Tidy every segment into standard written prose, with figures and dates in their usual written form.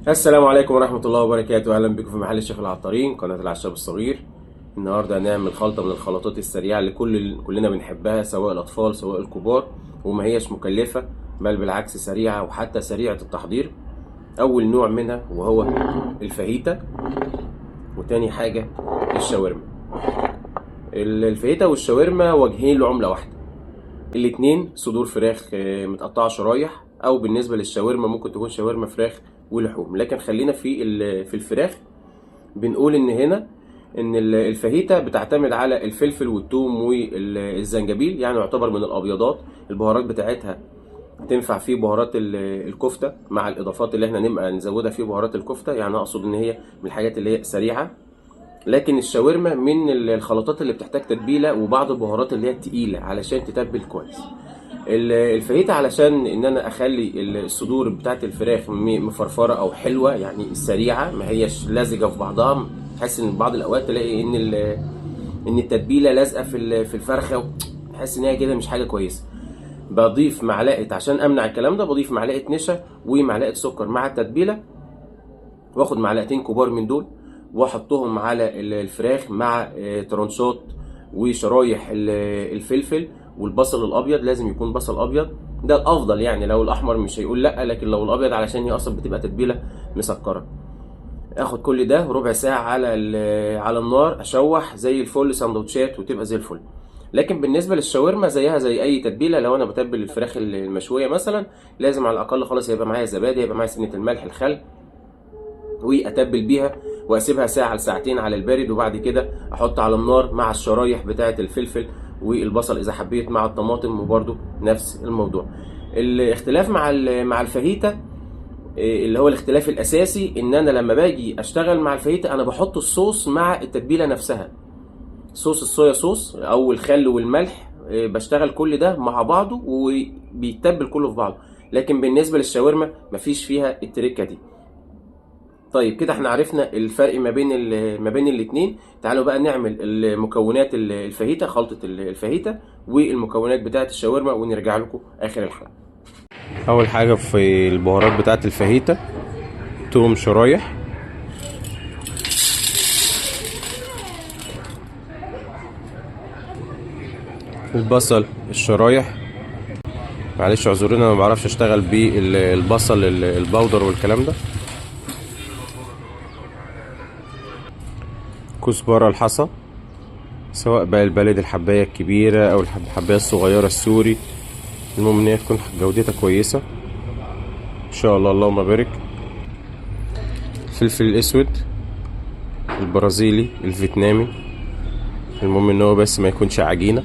السلام عليكم ورحمة الله وبركاته. أهلا بكم في محل الشيخ العطارين، قناة العشاب الصغير. النهاردة هنعمل خلطة من الخلطات السريعة اللي كلنا بنحبها، سواء الأطفال سواء الكبار، وما هيش مكلفة بل بالعكس سريعة وحتى سريعة التحضير. أول نوع منها وهو الفاهيتا، وتاني حاجة الشاورما. الفاهيتا والشاورما وجهين لعملة واحدة، الاتنين صدور فراخ متقطعة شرايح، أو بالنسبة للشاورما ممكن تكون شاورما فراخ ولحوم. لكن خلينا في الفراخ. بنقول ان الفاهيتا بتعتمد على الفلفل والثوم والزنجبيل، يعني يعتبر من الابيضات. البهارات بتاعتها تنفع في بهارات الكفته، مع الاضافات اللي احنا نبقى نزودها في بهارات الكفته. يعني اقصد ان هي من الحاجات اللي هي سريعه. لكن الشاورما من الخلطات اللي بتحتاج تتبيله وبعض البهارات اللي هي تقيله علشان تتبل كويس. الفاهيتا علشان ان انا اخلي الصدور بتاعت الفراخ مفرفره او حلوه، يعني سريعه ما هيش لازجه في بعضها. تحس ان بعض الاوقات تلاقي ان التتبيله لازقه في الفرخه، تحس ان هي كده مش حاجه كويسه. بضيف معلقه عشان امنع الكلام ده، بضيف معلقه نشا ومعلقه سكر مع التتبيله، واخد معلقتين كبار من دول واحطهم على الفراخ مع ترانشات وشرايح الفلفل والبصل الابيض. لازم يكون بصل ابيض، ده الافضل. يعني لو الاحمر مش هيقول لا، لكن لو الابيض علشان هي اصلا بتبقى تتبيله مسكره. اخد كل ده ربع ساعه على النار، اشوح زي الفل سندوتشات وتبقى زي الفل. لكن بالنسبه للشاورما زيها زي اي تتبيله. لو انا بتبل الفراخ المشويه مثلا، لازم على الاقل خالص يبقى معايا زبادي، يبقى معايا سنه الملح، الخل، واتبل بيها واسيبها ساعه لساعتين على البارد. وبعد كده احط على النار مع الشرايح بتاعه الفلفل والبصل اذا حبيت، مع الطماطم، وبرده نفس الموضوع. الاختلاف مع الفاهيتا، اللي هو الاختلاف الاساسي، ان انا لما باجي اشتغل مع الفاهيتا انا بحط الصوص مع التتبيله نفسها. صوص الصويا صوص او الخل والملح، بشتغل كل ده مع بعضه وبيتبل كله في بعضه. لكن بالنسبه للشاورما مفيش فيها التركه دي. طيب كده احنا عرفنا الفرق ما بين الاتنين. تعالوا بقى نعمل المكونات الفاهيتا، خلطة الفاهيتا والمكونات بتاعة الشاورما، ونرجع لكم اخر الحلقة. اول حاجة في البهارات بتاعة الفاهيتا، توم شرايح، البصل الشرايح. معلش اعذرونا، ما بعرفش اشتغل بالبصل البودر والكلام ده. كزبرة الحصى، سواء بقى البلد الحباية الكبيرة او الحباية الصغيرة السوري، المهم ان هي تكون جودتها كويسة ان شاء الله. اللهم بارك. الفلفل الاسود البرازيلي الفيتنامي، المهم ان هو بس ما يكونش عجينة.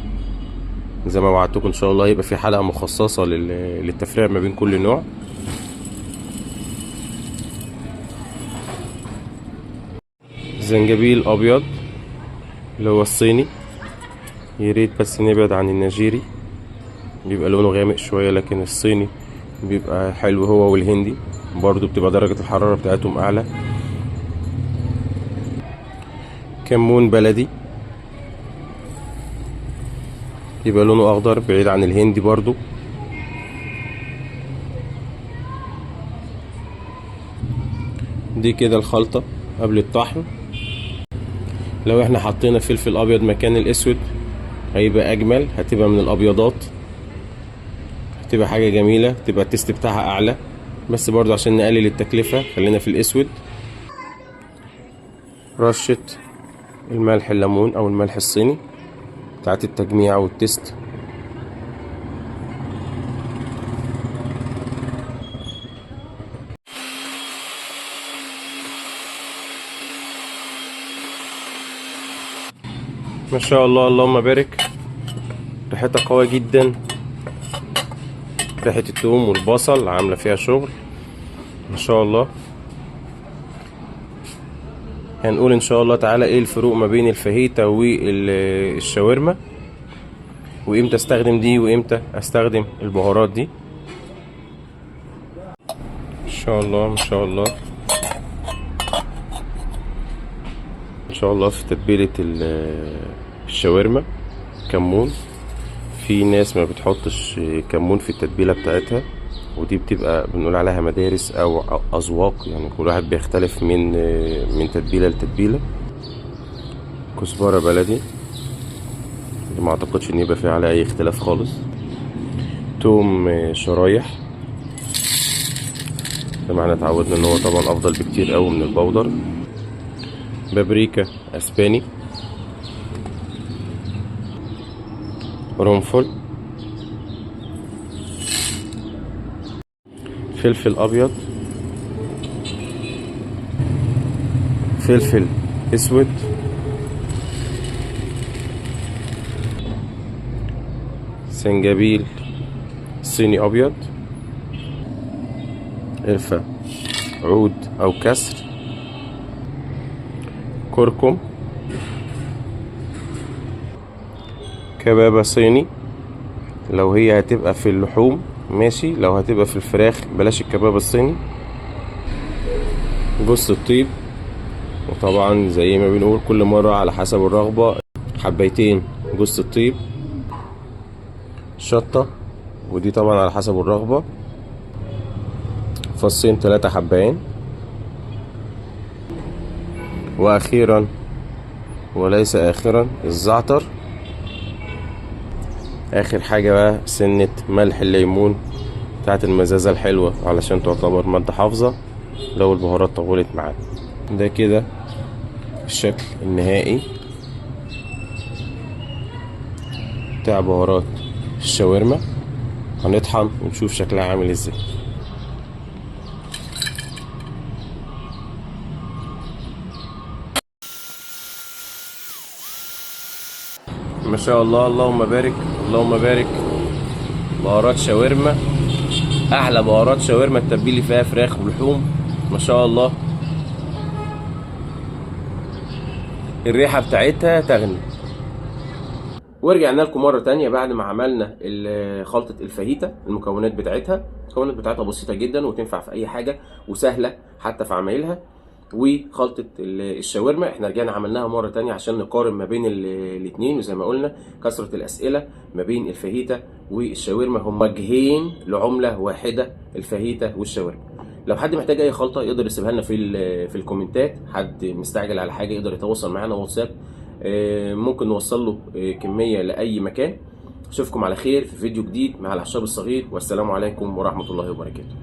زي ما وعدتكم ان شاء الله يبقى في حلقة مخصصة للتفريق ما بين كل نوع. زنجبيل ابيض اللي هو الصيني، ياريت بس نبعد عن النيجيري، بيبقى لونه غامق شوية، لكن الصيني بيبقى حلو هو، والهندي برضو بتبقى درجة الحرارة بتاعتهم اعلى. كمون بلدي يبقى لونه اخضر بعيد عن الهندي برضو. دي كده الخلطة قبل الطحن. لو احنا حطينا فلفل ابيض مكان الاسود هيبقى اجمل، هتبقى من الابيضات، هتبقى حاجة جميلة، تبقى التست بتاعها اعلى. بس برضو عشان نقلل التكلفة خلينا في الاسود. رشة الملح الليمون او الملح الصيني بتاعت التجميع والتست. ما شاء الله اللهم بارك، ريحتها قوية جدا. ريحة الثوم والبصل عاملة فيها شغل ما شاء الله. هنقول ان شاء الله تعالى ايه الفروق ما بين الفاهيتا والشاورما، وامتى استخدم دي وامتى استخدم البهارات دي ان شاء الله. ما شاء الله ان شاء الله. في تتبيلة الشاورما كمون، في ناس ما بتحطش كمون في التتبيلة بتاعتها، ودي بتبقى بنقول عليها مدارس او اذواق، يعني كل واحد بيختلف من تتبيله لتتبيله. كزبره بلدي دي ما اعتقدش ان يبقى فيها عليها اي اختلاف خالص. توم شرايح زي ما احنا اتعودنا ان هو طبعا افضل بكتير قوي من البودر. بابريكا اسباني، قرنفل، فلفل ابيض، فلفل اسود، سنجبيل صيني ابيض، قرفة عود او كسر، كركم، كبابة صيني لو هي هتبقى في اللحوم ماشي، لو هتبقى في الفراخ بلاش الكباب الصيني. جوز الطيب، وطبعا زي ما بنقول كل مرة على حسب الرغبة، حبيتين جوز الطيب، شطة ودي طبعا على حسب الرغبة، فصين 3 حبايين، واخيرا وليس اخرا الزعتر. اخر حاجة بقى سنة ملح الليمون بتاعت المزازة الحلوة علشان تعتبر مادة حافظة لو البهارات طولت معانا. ده كده الشكل النهائي بتاع بهارات الشاورما. هنطحن ونشوف شكلها عامل ازاي. ما شاء الله، اللهم بارك اللهم بارك. بهارات شاورما، احلى بهارات شاورما، التتبيل اللي فيها فراخ ولحوم ما شاء الله، الريحه بتاعتها تغني. ورجعنا لكم مره تانية بعد ما عملنا خلطه الفاهيتا. المكونات بتاعتها بسيطه جدا وتنفع في اي حاجه وسهله حتى في عمايلها. وخلطه الشاورما احنا رجعنا عملناها مره تانية عشان نقارن ما بين الاتنين، وزي ما قلنا كثره الاسئله ما بين الفاهيتا والشاورما هم وجهين لعمله واحده، الفاهيتا والشاورما. لو حد محتاج اي خلطه يقدر يسيبها لنا في الكومنتات، حد مستعجل على حاجه يقدر يتواصل معانا واتساب، ممكن نوصل له كميه لاي مكان. اشوفكم على خير في فيديو جديد مع العشاب الصغير، والسلام عليكم ورحمه الله وبركاته.